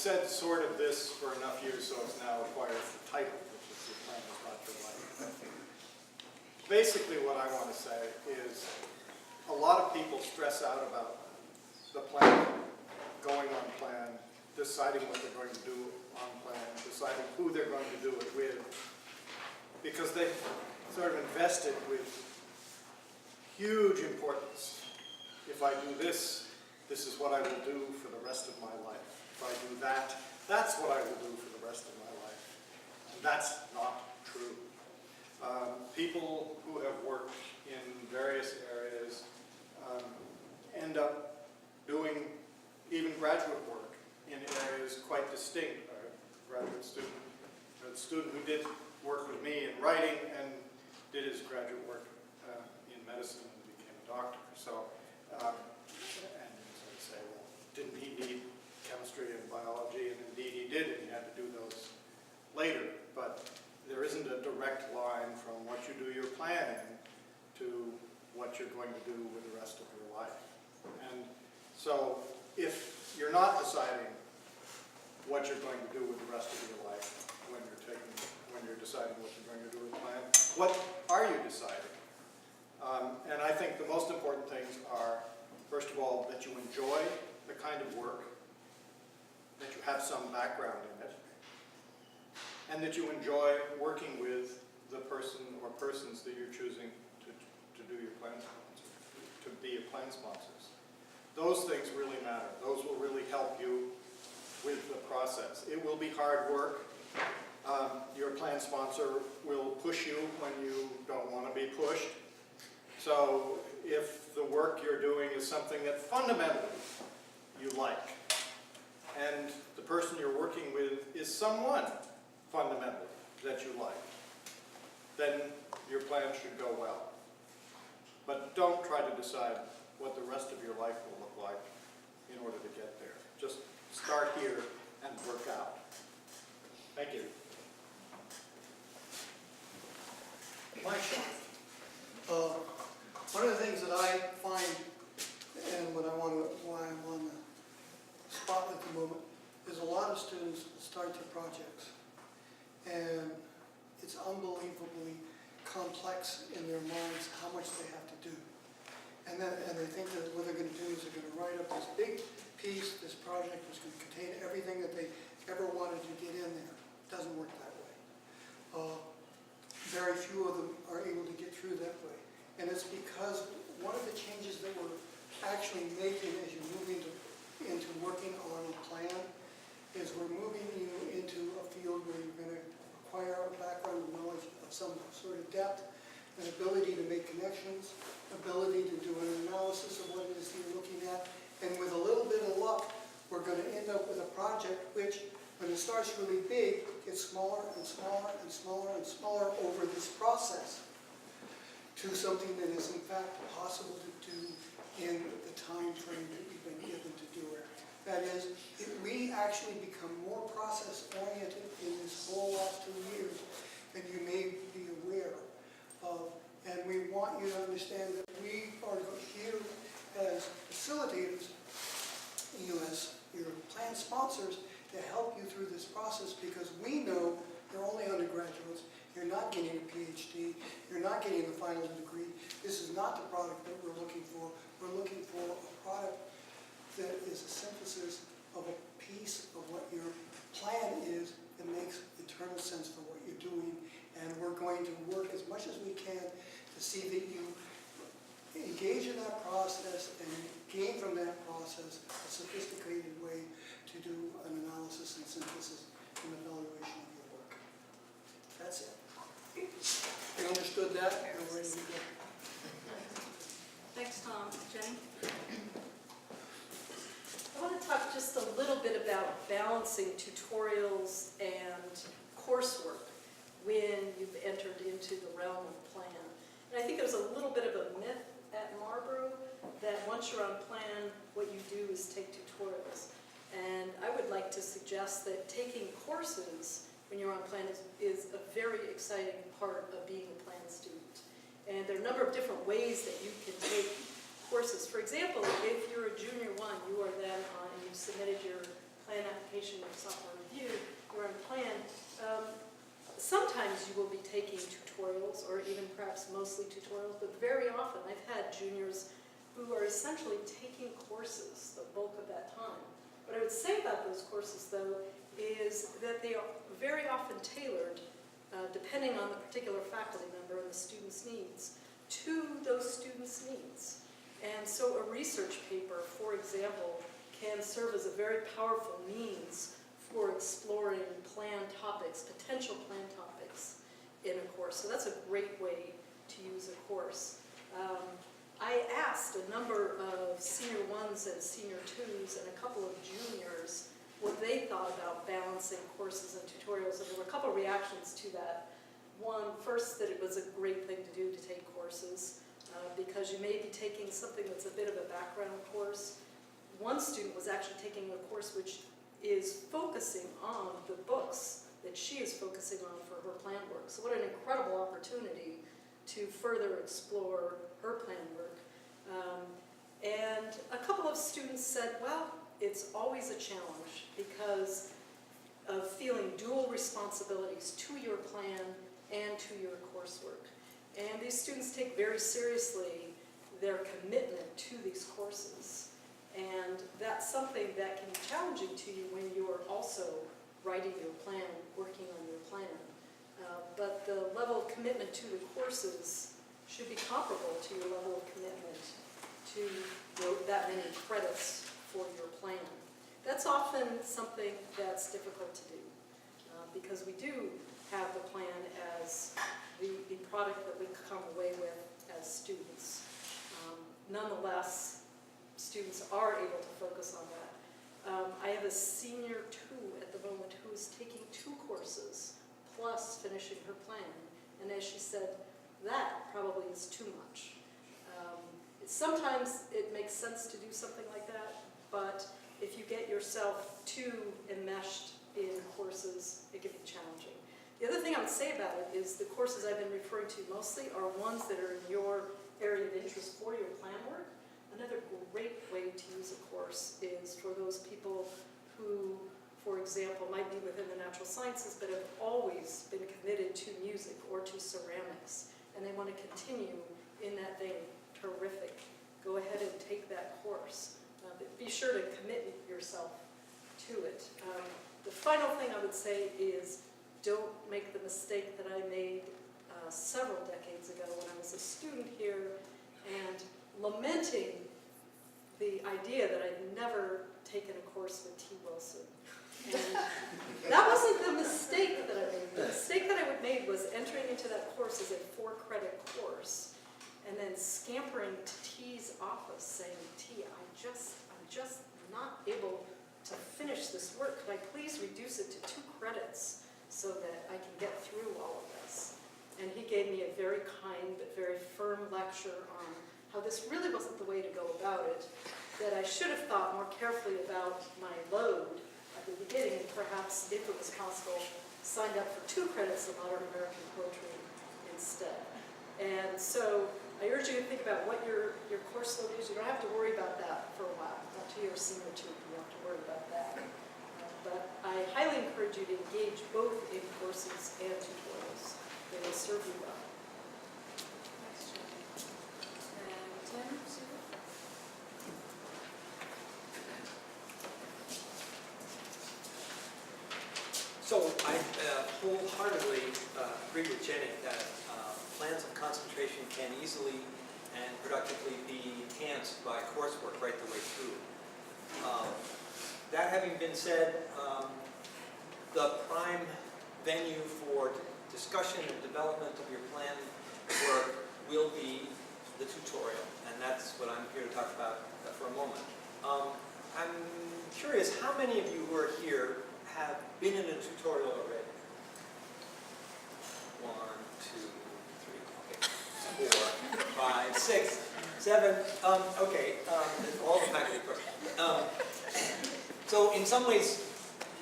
said sort of this for enough years, so it's now acquired the title, which is Your Plan is Not Your Life. Basically what I want to say is a lot of people stress out about the plan, going on plan, deciding what they're going to do on plan, deciding who they're going to do it with, because they've sort of invested with huge importance. If I do this, this is what I will do for the rest of my life. If I do that, that's what I will do for the rest of my life. And that's not true. People who have worked in various areas end up doing even graduate work in areas quite distinct. A graduate student, a student who did work with me in writing and did his graduate work in medicine and became a doctor. So, and so you say, well, didn't he need chemistry and biology? And indeed he did, and he had to do those later. But there isn't a direct line from what you do your planning to what you're going to do with the rest of your life. And so if you're not deciding what you're going to do with the rest of your life when you're deciding what you're going to do with the plan, what are you deciding? And I think the most important things are, first of all, that you enjoy the kind of work, that you have some background in it, and that you enjoy working with the person or persons that you're choosing to do your plan sponsor, to be your plan sponsors. Those things really matter. Those will really help you with the process. It will be hard work. Your plan sponsor will push you when you don't want to be pushed. So if the work you're doing is something that fundamentally you like, and the person you're working with is someone fundamentally that you like, then your plan should go well. But don't try to decide what the rest of your life will look like in order to get there. Just start here and work out. Thank you. Mike Shaw. One of the things that I find, and why I'm on the spotlight at the moment, is a lot of students start their projects, and it's unbelievably complex in their minds how much they have to do. And they think that what they're going to do is they're going to write up this big piece, this project is going to contain everything that they ever wanted to get in there. It doesn't work that way. Very few of them are able to get through that way. And it's because one of the changes that we're actually making as you move into working on a plan is we're moving you into a field where you're going to acquire a background of knowledge of some sort of depth, an ability to make connections, ability to do an analysis of what it is you're looking at, and with a little bit of luck, we're going to end up with a project which, when it starts really big, gets smaller and smaller and smaller and smaller over this process to something that is in fact possible to do in the time frame that we've been given to do it. That is, we actually become more process-oriented in this whole last 2 years than you may be aware of. And we want you to understand that we are here as facilitators, you as your plan sponsors, to help you through this process, because we know you're only undergraduates, you're not getting a PhD, you're not getting a final degree. This is not the product that we're looking for. We're looking for a product that is a synthesis of a piece of what your plan is that makes eternal sense for what you're doing. And we're going to work as much as we can to see that you engage in that process and gain from that process a sophisticated way to do an analysis and synthesis and evaluation of your work. That's it. You understood that? You're ready to go. Thanks, Tom. Jenny? I want to talk just a little bit about balancing tutorials and coursework when you've entered into the realm of plan. And I think there's a little bit of a myth at Marlboro that once you're on plan, what you do is take tutorials. And I would like to suggest that taking courses when you're on plan is a very exciting part of being a plan student. And there are a number of different ways that you can take courses. For example, if you're a junior one, you are then on and you've submitted your plan application finishing your sophomore review, you're on plan. Sometimes you will be taking tutorials, or even perhaps mostly tutorials, but very often I've had juniors who are essentially taking courses the bulk of that time. What I would say about those courses, though, is that they are very often tailored, depending on the particular faculty member and the student's needs, to those students' needs. And so a research paper, for example, can serve as a very powerful means for exploring planned topics, potential planned topics in a course. So that's a great way to use a course. I asked a number of senior ones and senior twos and a couple of juniors what they thought about balancing courses and tutorials, and there were a couple of reactions to that. One, first, that it was a great thing to do to take courses, because you may be taking something that's a bit of a background course. One student was actually taking a course which is focusing on the books that she is focusing on for her plan work. So what an incredible opportunity to further explore her plan work. And a couple of students said, well, it's always a challenge because of feeling dual responsibilities to your plan and to your coursework. And these students take very seriously their commitment to these courses. And that's something that can be challenging to you when you're also writing your plan, working on your plan. But the level of commitment to the courses should be comparable to your level of commitment to that many credits for your plan. That's often something that's difficult to do because we do have the plan as the product that we come away with as students. Nonetheless, students are able to focus on that. I have a senior 2 at the moment who is taking 2 courses plus finishing her plan. And as she said, that probably is too much. Sometimes it makes sense to do something like that, but if you get yourself too enmeshed in courses, it can be challenging. The other thing I would say about it is the courses I've been referring to mostly are ones that are in your area of interest for your plan work. Another great way to use a course is for those people who, for example, might be within the natural sciences but have always been committed to music or to ceramics, and they want to continue in that vein. Terrific. Go ahead and take that course. But be sure to commit yourself to it. The final thing I would say is don't make the mistake that I made several decades ago when I was a student here and lamenting the idea that I'd never taken a course with T. Wilson. And that wasn't the mistake that I made. The mistake that I made was entering into that course as a 4-credit course and then scampering to T's office saying, T, I'm just not able to finish this work. Could I please reduce it to 2 credits so that I can get through all of this? And he gave me a very kind but very firm lecture on how this really wasn't the way to go about it, that I should have thought more carefully about my load at the beginning and perhaps, if it was possible, signed up for 2 credits of modern American poetry instead. And so I urge you to think about what your course load is. You don't have to worry about that for a while. Not till you're a senior 2, you have to worry about that. But I highly encourage you to engage both in courses and tutorials. They will serve you well. Next one. And Tim, So I wholeheartedly agree with Jenny that plans of concentration can easily and productively be enhanced by coursework right the way through. That having been said, the prime venue for discussion and development of your plan work will be the tutorial, and that's what I'm here to talk about for a moment. I'm curious, how many of you who are here have been in a tutorial already? 1, 2, 3, okay, 4, 5, 6, 7, okay, all the faculty, of course. So in some ways,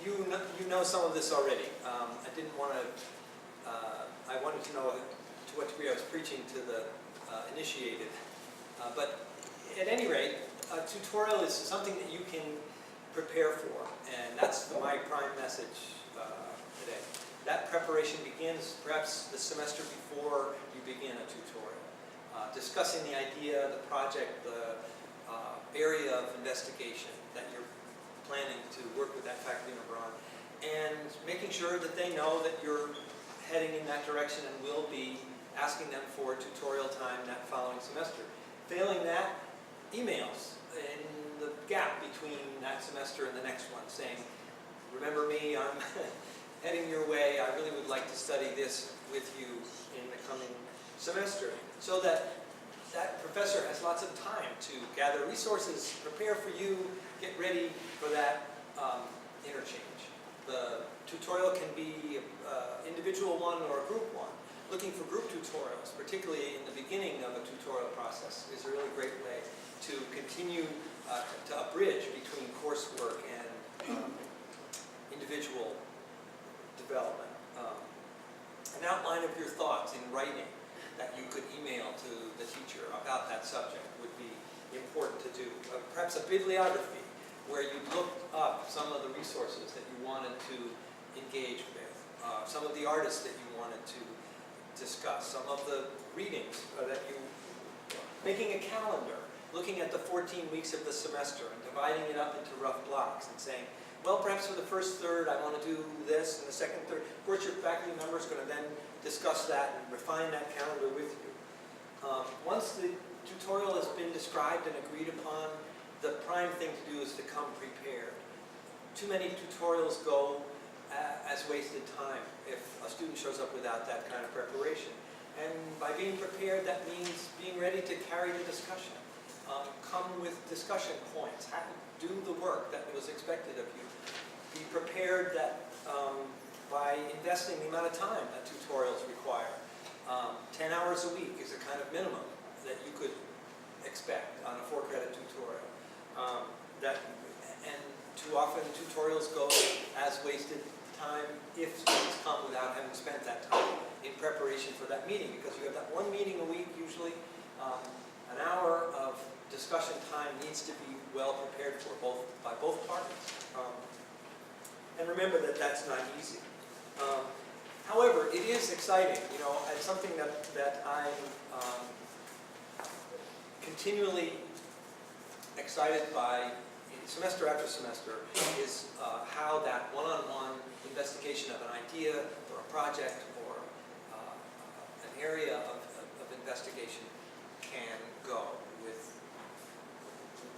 you know some of this already. I didn't want to, I wanted to know to what degree I was preaching to the initiated. But at any rate, a tutorial is something that you can prepare for. And that's my prime message today. That preparation begins perhaps the semester before you begin a tutorial. Discussing the idea, the project, the area of investigation that you're planning to work with that faculty member on, and making sure that they know that you're heading in that direction and will be asking them for tutorial time that following semester. Failing that, emails in the gap between that semester and the next one saying, remember me, I'm heading your way, I really would like to study this with you in the coming semester. So that that professor has lots of time to gather resources, prepare for you, get ready for that interchange. The tutorial can be individual one or a group one. Looking for group tutorials, particularly in the beginning of a tutorial process, is a really great way to continue to a bridge between coursework and individual development. An outline of your thoughts in writing that you could email to the teacher about that subject would be important to do. Perhaps a bibliography where you looked up some of the resources that you wanted to engage with, some of the artists that you wanted to discuss, some of the readings that you, making a calendar, looking at the 14 weeks of the semester and dividing it up into rough blocks and saying, well, perhaps for the first third I want to do this, and the second third. Of course, your faculty member is going to then discuss that and refine that calendar with you. Once the tutorial has been described and agreed upon, the prime thing to do is to come prepared. Too many tutorials go as wasted time if a student shows up without that kind of preparation. And by being prepared, that means being ready to carry the discussion. Come with discussion points. Do the work that was expected of you. Be prepared that by investing the amount of time that tutorials require. 10 hours a week is a kind of minimum that you could expect on a 4-credit tutorial. And too often tutorials go as wasted time if students come without having spent that time in preparation for that meeting, because you have that one meeting a week usually. An hour of discussion time needs to be well prepared for by both parties. And remember that that's not easy. However, it is exciting, and something that I'm continually excited by semester after semester is how that one-on-one investigation of an idea or a project or an area of investigation can go,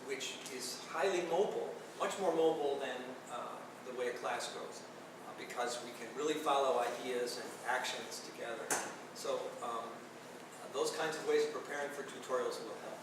which is highly mobile, much more mobile than the way a class goes, because we can really follow ideas and actions together. So those kinds of ways of preparing for tutorials will help.